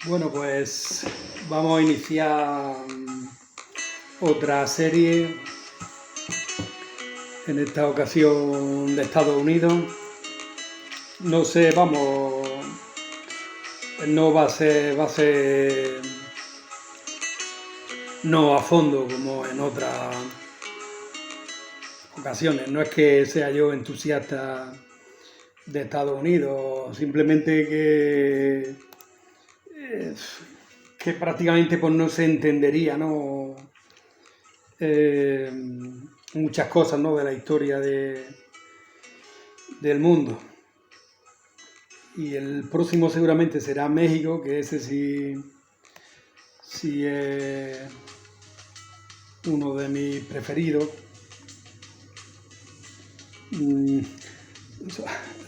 Bueno, pues vamos a iniciar otra serie, en esta ocasión de Estados Unidos. No sé, vamos, no va a ser no a fondo como en otras ocasiones. No es que sea yo entusiasta de Estados Unidos, simplemente que prácticamente pues no se entendería, ¿no? Muchas cosas, ¿no? De la historia del mundo. Y el próximo seguramente será México, que ese sí es uno de mis preferidos.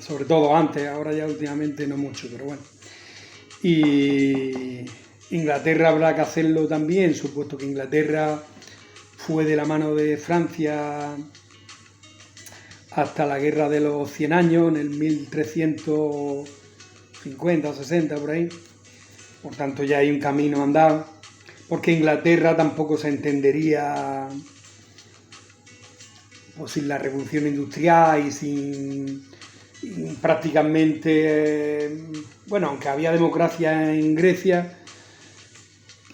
Sobre todo antes, ahora ya últimamente no mucho, pero bueno. Y Inglaterra habrá que hacerlo también, supuesto que Inglaterra fue de la mano de Francia hasta la guerra de los 100 años, en el 1350 o 60 por ahí. Por tanto ya hay un camino andado, porque Inglaterra tampoco se entendería pues, sin la revolución industrial y sin prácticamente, bueno, aunque había democracia en Grecia,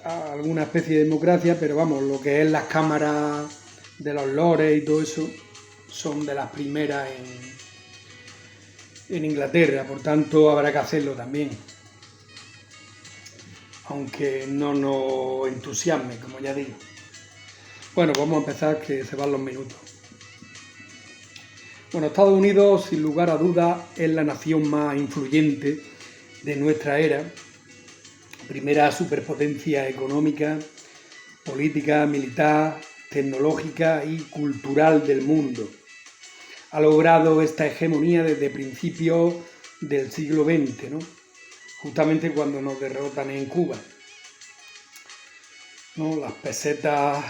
alguna especie de democracia, pero vamos, lo que es las cámaras de los lores y todo eso son de las primeras en Inglaterra, por tanto habrá que hacerlo también, aunque no nos entusiasme, como ya digo. Bueno, vamos a empezar, que se van los minutos. Bueno, Estados Unidos, sin lugar a dudas, es la nación más influyente de nuestra era, primera superpotencia económica, política, militar, tecnológica y cultural del mundo. Ha logrado esta hegemonía desde principios del siglo XX, ¿no? Justamente cuando nos derrotan en Cuba, ¿no? Las pesetas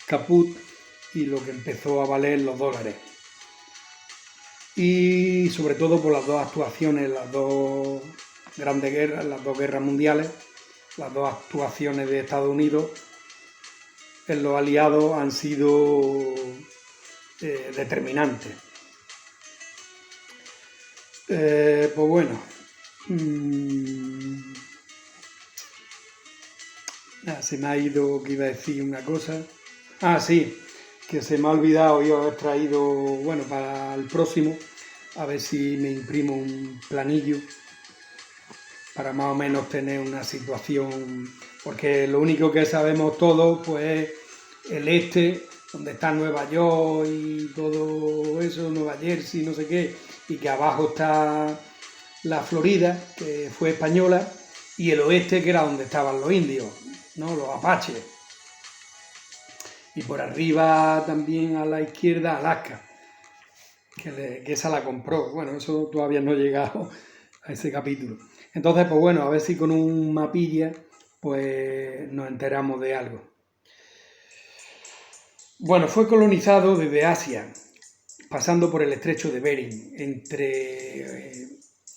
caput y lo que empezó a valer los dólares. Y sobre todo por las dos actuaciones, las dos grandes guerras, las dos guerras mundiales, las dos actuaciones de Estados Unidos en los aliados han sido determinantes. Pues bueno, se me ha ido que iba a decir una cosa. Sí, que se me ha olvidado yo haber traído, bueno, para el próximo, a ver si me imprimo un planillo para más o menos tener una situación, porque lo único que sabemos todos pues es el este, donde está Nueva York y todo eso, Nueva Jersey, no sé qué, y que abajo está la Florida, que fue española, y el oeste, que era donde estaban los indios, ¿no? Los apaches. Y por arriba también a la izquierda Alaska, que esa la compró. Bueno, eso todavía no he llegado a ese capítulo. Entonces, pues bueno, a ver si con un mapilla pues nos enteramos de algo. Bueno, fue colonizado desde Asia, pasando por el estrecho de Bering,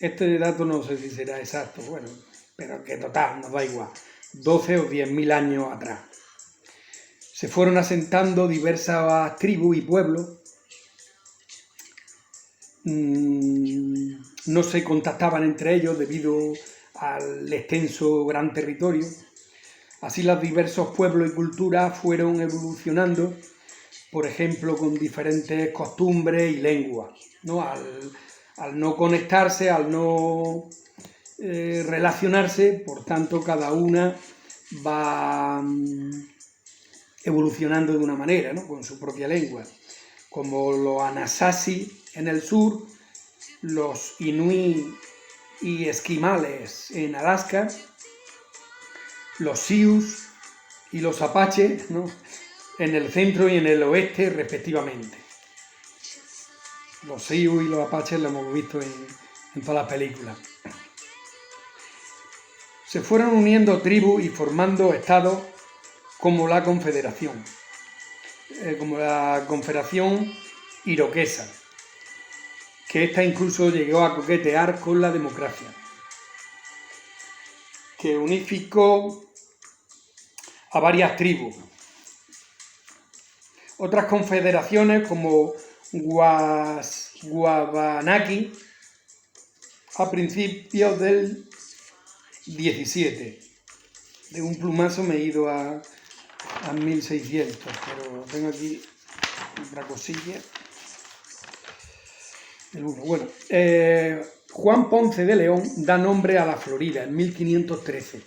este dato no sé si será exacto, bueno, pero que total, nos da igual, 12 o 10.000 años atrás. Se fueron asentando diversas tribus y pueblos. No se contactaban entre ellos debido al extenso gran territorio. Así los diversos pueblos y culturas fueron evolucionando, por ejemplo, con diferentes costumbres y lenguas, ¿no? Al no conectarse, al no relacionarse, por tanto, cada una va evolucionando de una manera, ¿no? Con su propia lengua, como los Anasazi en el sur, los Inuit y esquimales en Alaska, los Sioux y los Apaches, ¿no? En el centro y en el oeste respectivamente. Los Sioux y los Apaches lo hemos visto en todas las películas. Se fueron uniendo tribus y formando estados como la Confederación Iroquesa, que esta incluso llegó a coquetear con la democracia, que unificó a varias tribus. Otras confederaciones como Wabanaki a principios del 17. De un plumazo me he ido a 1600, pero tengo aquí otra cosilla. Bueno, Juan Ponce de León da nombre a la Florida en 1513.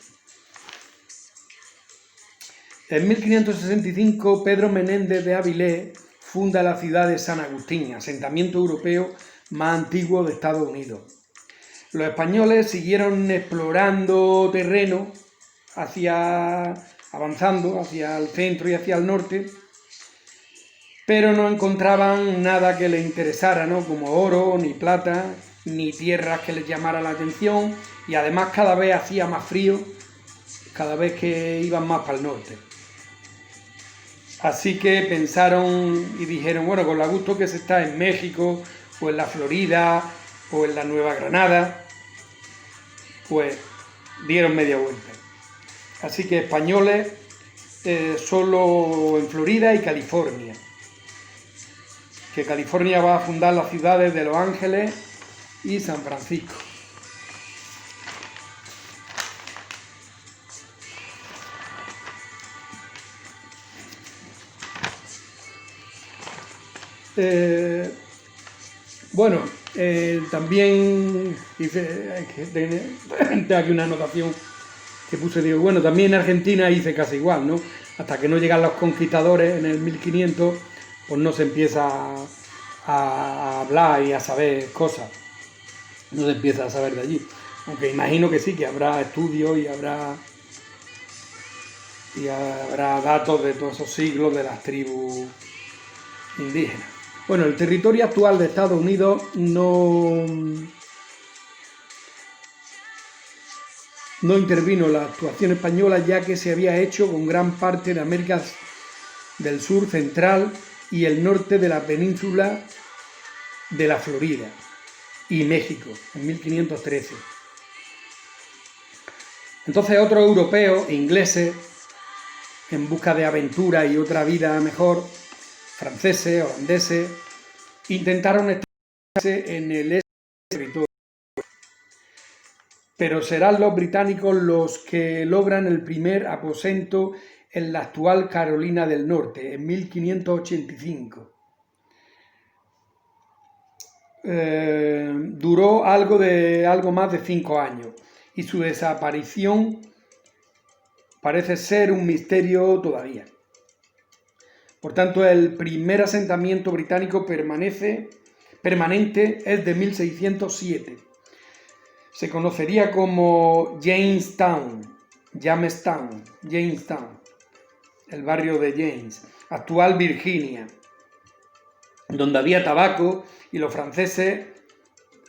En 1565, Pedro Menéndez de Avilés funda la ciudad de San Agustín, asentamiento europeo más antiguo de Estados Unidos. Los españoles siguieron explorando terreno avanzando hacia el centro y hacia el norte, pero no encontraban nada que les interesara, ¿no? Como oro, ni plata, ni tierras que les llamara la atención, y además cada vez hacía más frío, cada vez que iban más para el norte. Así que pensaron y dijeron, bueno, con lo gusto que se está en México, o en la Florida, o en la Nueva Granada, pues dieron media vuelta. Así que españoles solo en Florida y California. Que California va a fundar las ciudades de Los Ángeles y San Francisco. Bueno, también hice aquí una anotación que puse, digo, bueno, también en Argentina hice casi igual, ¿no? Hasta que no llegan los conquistadores en el 1500, pues no se empieza a hablar y a saber cosas, no se empieza a saber de allí. Aunque imagino que sí, que habrá estudios y habrá datos de todos esos siglos de las tribus indígenas. Bueno, el territorio actual de Estados Unidos no intervino en la actuación española, ya que se había hecho con gran parte de América del Sur central y el norte de la península de la Florida y México en 1513. Entonces otros europeos, ingleses, en busca de aventura y otra vida mejor, franceses, holandeses, intentaron establecerse en el territorio. Pero serán los británicos los que logran el primer aposento en la actual Carolina del Norte, en 1585. Duró algo más de 5 años y su desaparición parece ser un misterio todavía. Por tanto, el primer asentamiento británico permanente es de 1607. Se conocería como Jamestown, el barrio de James, actual Virginia, donde había tabaco, y los franceses,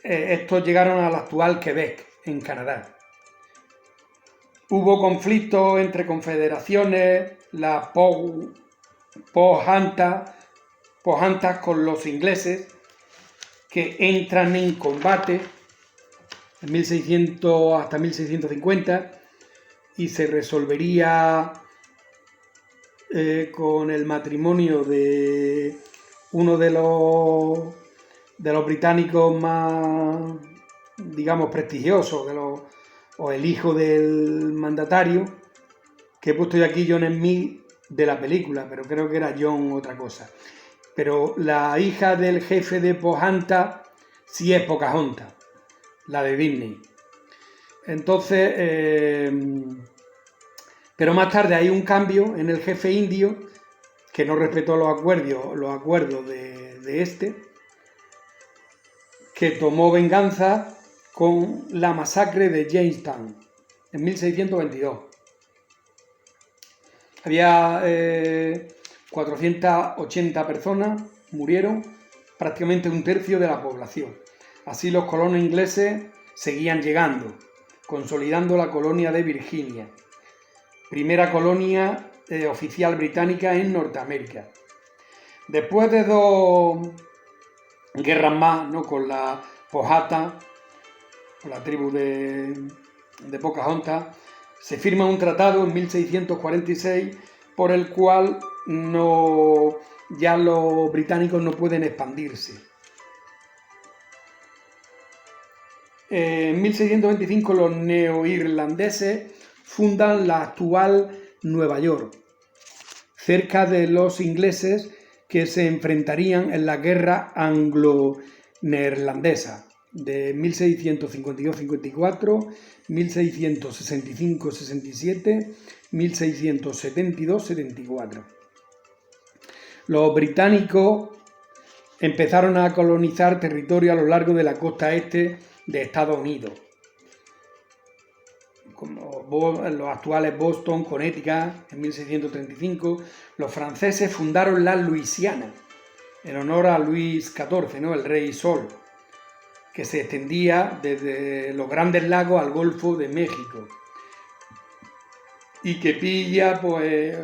estos llegaron al actual Quebec, en Canadá. Hubo conflictos entre confederaciones, la Pocahontas con los ingleses, que entran en combate en 1600 hasta 1650, y se resolvería con el matrimonio de uno de los británicos más, digamos, prestigiosos, o el hijo del mandatario, que he puesto yo aquí John Smith de la película, pero creo que era John otra cosa. Pero la hija del jefe de Pocahontas sí es Pocahontas, la de Disney. Entonces, pero más tarde hay un cambio en el jefe indio que no respetó los acuerdos de este, que tomó venganza con la masacre de Jamestown en 1622. Había 480 personas, murieron, prácticamente un tercio de la población. Así los colonos ingleses seguían llegando, consolidando la colonia de Virginia, primera colonia oficial británica en Norteamérica. Después de 2 guerras más, ¿no?, con la Powhatan, con la tribu de Pocahontas, se firma un tratado en 1646 por el cual ya los británicos no pueden expandirse. En 1625 los neoirlandeses fundan la actual Nueva York, cerca de los ingleses que se enfrentarían en la guerra anglo-neerlandesa de 1652-54, 1665-67, 1672-74. Los británicos empezaron a colonizar territorio a lo largo de la costa este de Estados Unidos, como los actuales Boston, Connecticut, en 1635. Los franceses fundaron la Luisiana, en honor a Luis XIV, ¿no? El Rey Sol, que se extendía desde los Grandes Lagos al Golfo de México, y que pilla, pues,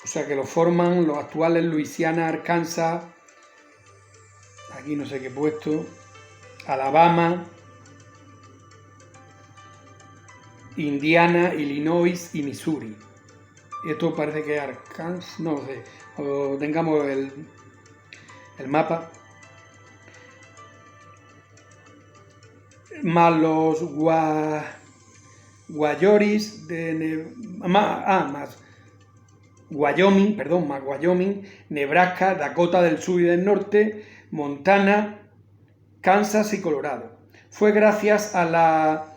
o sea, que lo forman los actuales Luisiana, Arkansas, aquí no sé qué puesto, Alabama, Indiana, Illinois y Missouri. Esto parece que es Arkansas, no lo sé, o tengamos el mapa. Más los Guayoris más Wyoming, Nebraska, Dakota del Sur y del Norte, Montana, Kansas y Colorado. Fue gracias a la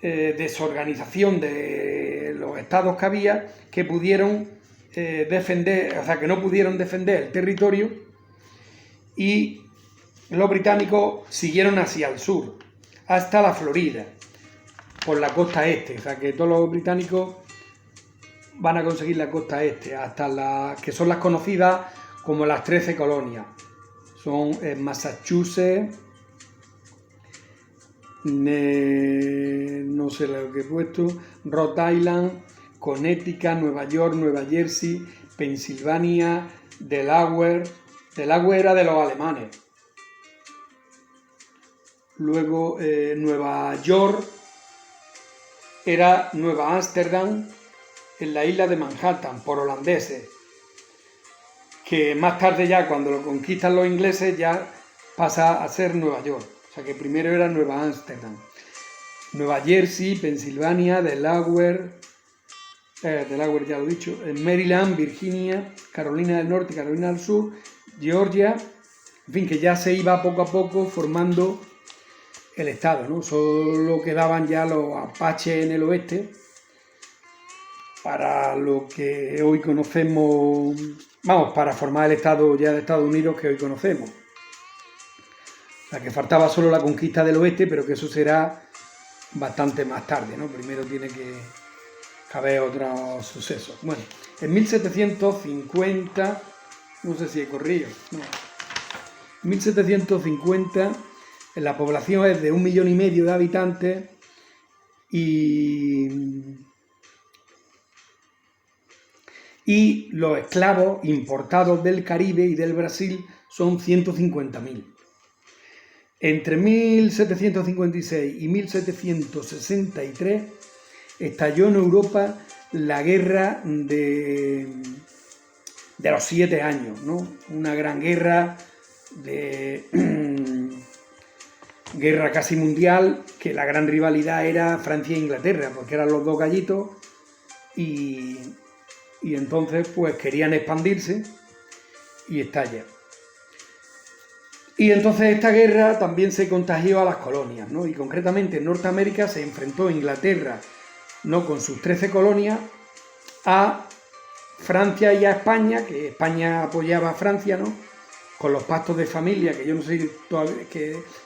desorganización de los estados que había que pudieron defender, o sea, que no pudieron defender el territorio, y los británicos siguieron hacia el sur, hasta la Florida, por la costa este. O sea, que todos los británicos van a conseguir la costa este, hasta que son las conocidas como las 13 colonias. Son Massachusetts, no sé lo que he puesto, Rhode Island, Connecticut, Nueva York, Nueva Jersey, Pensilvania, Delaware. Delaware era de los alemanes. Luego Nueva York era Nueva Ámsterdam, en la isla de Manhattan, por holandeses, que más tarde, ya cuando lo conquistan los ingleses, ya pasa a ser Nueva York. O sea que primero era Nueva Ámsterdam. Nueva Jersey, Pensilvania, Delaware ya lo he dicho, Maryland, Virginia, Carolina del Norte, Carolina del Sur, Georgia, en fin, que ya se iba poco a poco formando el estado, ¿no? Solo quedaban ya los apaches en el oeste para lo que hoy conocemos, vamos, para formar el estado ya de Estados Unidos que hoy conocemos. O sea, que faltaba solo la conquista del oeste, pero que eso será bastante más tarde, ¿no? Primero tiene que haber otros sucesos. Bueno, en 1750, no sé si he corrido, no. En 1750 la población es de 1,5 millones de habitantes y los esclavos importados del Caribe y del Brasil son 150.000. Entre 1756 y 1763 estalló en Europa la guerra de los 7 años, ¿no? Una gran guerra guerra casi mundial, que la gran rivalidad era Francia e Inglaterra, porque eran los dos gallitos, y entonces pues querían expandirse y estalla. Y entonces esta guerra también se contagió a las colonias, ¿no? Y concretamente en Norteamérica se enfrentó Inglaterra, ¿no?, con sus 13 colonias, a Francia y a España, que España apoyaba a Francia, ¿no?, con los pactos de familia, que yo no sé todavía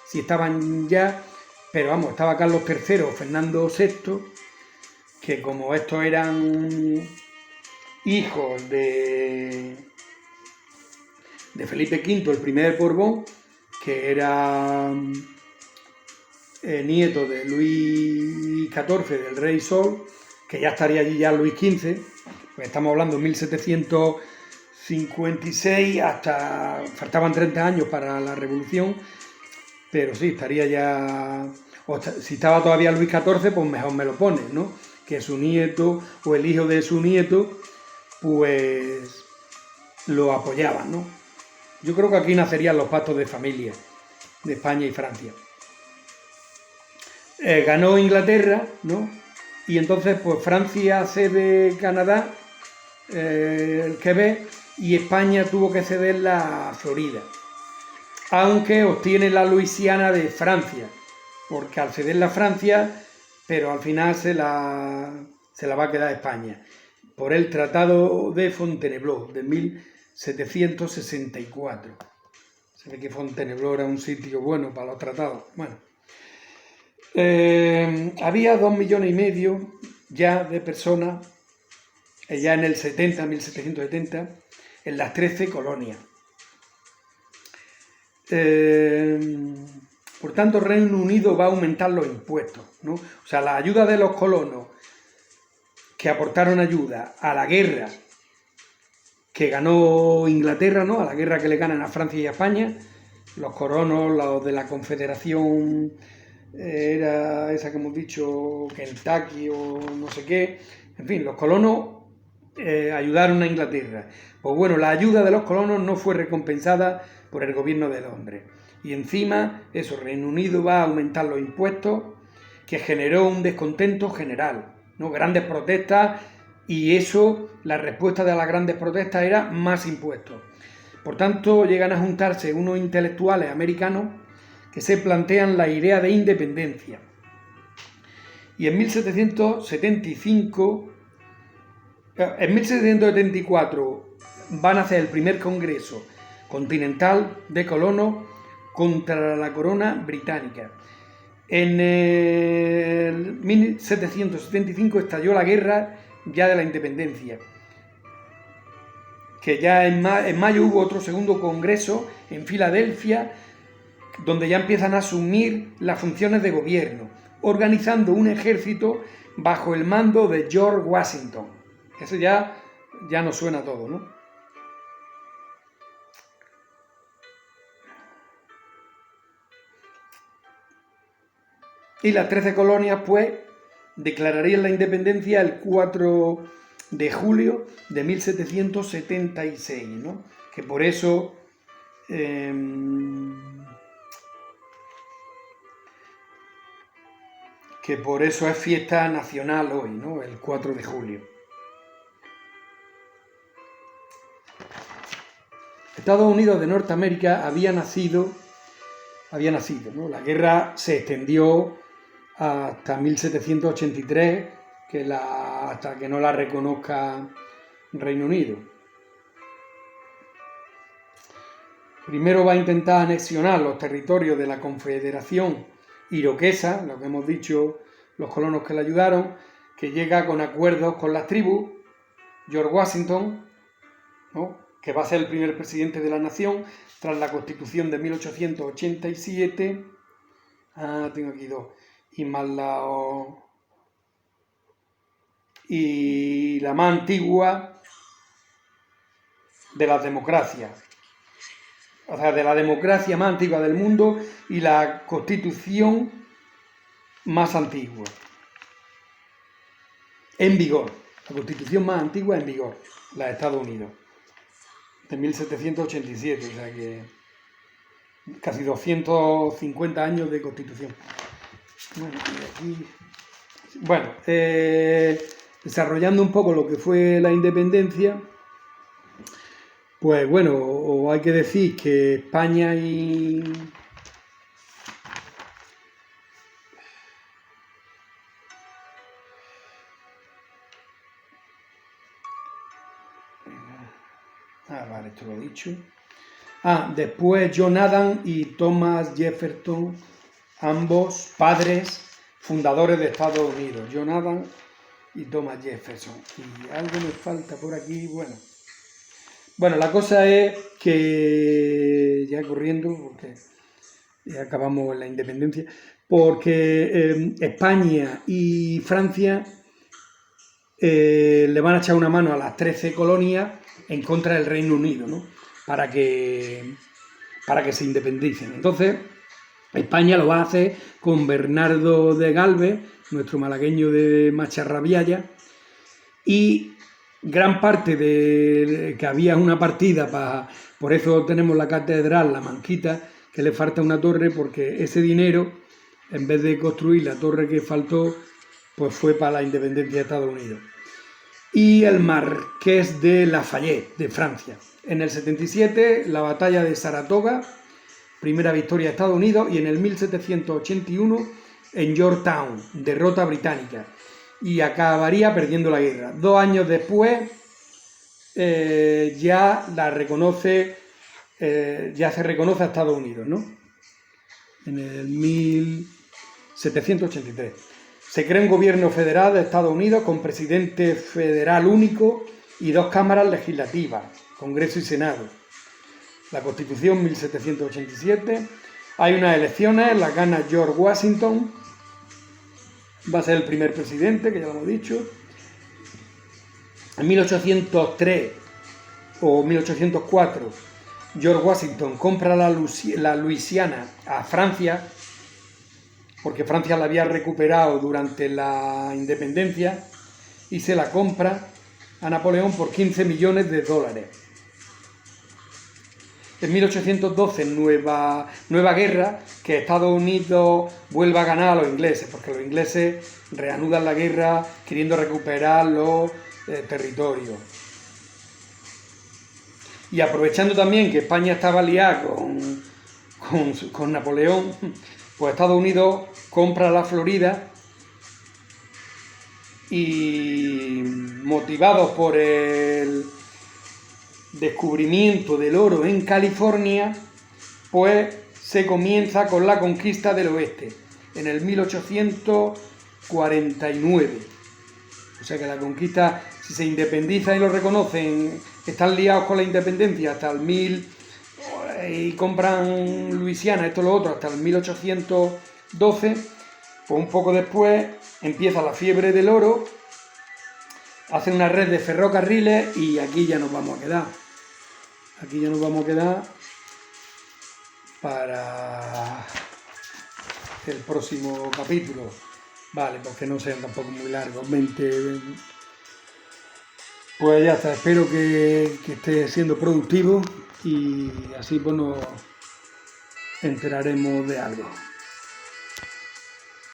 si estaban ya, pero vamos, estaba Carlos III, Fernando VI, que como estos eran hijos de Felipe V, el primer Borbón, que era nieto de Luis XIV, del Rey Sol, que ya estaría allí ya Luis XV, pues estamos hablando de 1756, hasta faltaban 30 años para la Revolución, pero sí, estaría ya, o si estaba todavía Luis XIV, pues mejor me lo pones, ¿no? que su nieto o el hijo de su nieto, pues lo apoyaban, ¿no? Yo creo que aquí nacerían los pactos de familia de España y Francia. Ganó Inglaterra, ¿no? Y entonces, pues Francia cede Canadá, el Quebec, y España tuvo que ceder la Florida, aunque obtiene la Luisiana de Francia, porque al ceder la Francia, pero al final se la va a quedar España, por el Tratado de Fontainebleau de 1764. Se ve que Fontainebleau era un sitio bueno para los tratados. Bueno, había 2,5 millones ya de personas, ya en el 1770, en las 13 colonias. Por tanto, Reino Unido va a aumentar los impuestos, ¿no? O sea, la ayuda de los colonos que aportaron ayuda a la guerra que ganó Inglaterra, ¿no? A la guerra que le ganan a Francia y a España, los colonos, los de la Confederación, era esa que hemos dicho, Kentucky o no sé qué, en fin, los colonos ayudaron a Inglaterra. Pues bueno, la ayuda de los colonos no fue recompensada por el gobierno de Londres. Y encima, eso, Reino Unido va a aumentar los impuestos, que generó un descontento general, ¿no? Grandes protestas, y eso, la respuesta de las grandes protestas era más impuestos. Por tanto, llegan a juntarse unos intelectuales americanos que se plantean la idea de independencia. Y en 1774 van a hacer el primer congreso continental de colonos contra la corona británica. En el 1775 estalló la guerra ya de la independencia, que ya en mayo hubo otro segundo congreso en Filadelfia, donde ya empiezan a asumir las funciones de gobierno, organizando un ejército bajo el mando de George Washington. Eso ya nos suena todo, ¿no? Y las 13 colonias, pues, declararían la independencia el 4 de julio de 1776, ¿no? Que por eso es fiesta nacional hoy, ¿no? El 4 de julio. Estados Unidos de Norteamérica había nacido, ¿no? La guerra se extendió hasta 1783, hasta que no la reconozca Reino Unido. Primero va a intentar anexionar los territorios de la Confederación Iroquesa, lo que hemos dicho, los colonos que le ayudaron, que llega con acuerdos con las tribus. George Washington, ¿no? Que va a ser el primer presidente de la nación tras la Constitución de 1887. Tengo aquí dos. Y la más antigua de las democracias. O sea, de la democracia más antigua del mundo y la Constitución más antigua. En vigor. La Constitución más antigua en vigor, la de Estados Unidos. De 1787, o sea que casi 250 años de Constitución. Bueno, desarrollando un poco lo que fue la independencia, pues bueno, hay que decir que España y... Vale, esto lo he dicho. Después John Adams y Thomas Jefferson, ambos padres fundadores de Estados Unidos. John Adams y Thomas Jefferson. Y algo me falta por aquí, Bueno, la cosa es que, ya corriendo, porque ya acabamos la independencia, porque España y Francia le van a echar una mano a las 13 colonias en contra del Reino Unido, ¿no? Para que se independicen. Entonces, España lo va a hacer con Bernardo de Galvez, nuestro malagueño de Macharrabiaya, y gran parte de que había una partida por eso tenemos la catedral, la Manquita, que le falta una torre, porque ese dinero, en vez de construir la torre que faltó, pues fue para la independencia de Estados Unidos. Y el Marqués de Lafayette, de Francia. En el 77, la batalla de Saratoga, primera victoria de Estados Unidos, y en el 1781, en Yorktown, derrota británica. Y acabaría perdiendo la guerra. 2 años después, ya se reconoce a Estados Unidos, ¿no? En el 1783. Se crea un gobierno federal de Estados Unidos con presidente federal único y 2 cámaras legislativas, Congreso y Senado. La Constitución 1787. Hay unas elecciones, las gana George Washington. Va a ser el primer presidente, que ya lo hemos dicho. En 1803 o 1804, George Washington compra la Luisiana a Francia, porque Francia la había recuperado durante la independencia, y se la compra a Napoleón por 15 millones de dólares. En 1812, nueva guerra, que Estados Unidos vuelva a ganar a los ingleses, porque los ingleses reanudan la guerra queriendo recuperar los territorios. Y aprovechando también que España estaba liada con Napoleón, pues Estados Unidos compra la Florida y, motivados por el descubrimiento del oro en California, pues se comienza con la conquista del oeste en el 1849. O sea que la conquista, si se independiza y lo reconocen, están liados con la independencia hasta el 1000 y compran Luisiana, esto lo otro, hasta el 1812, pues un poco después empieza la fiebre del oro, hacen una red de ferrocarriles y aquí ya nos vamos a quedar. Aquí ya nos vamos a quedar para el próximo capítulo. Vale, porque no sean tampoco muy largos, 20. Pues ya está, espero que esté siendo productivo y así pues nos enteraremos de algo.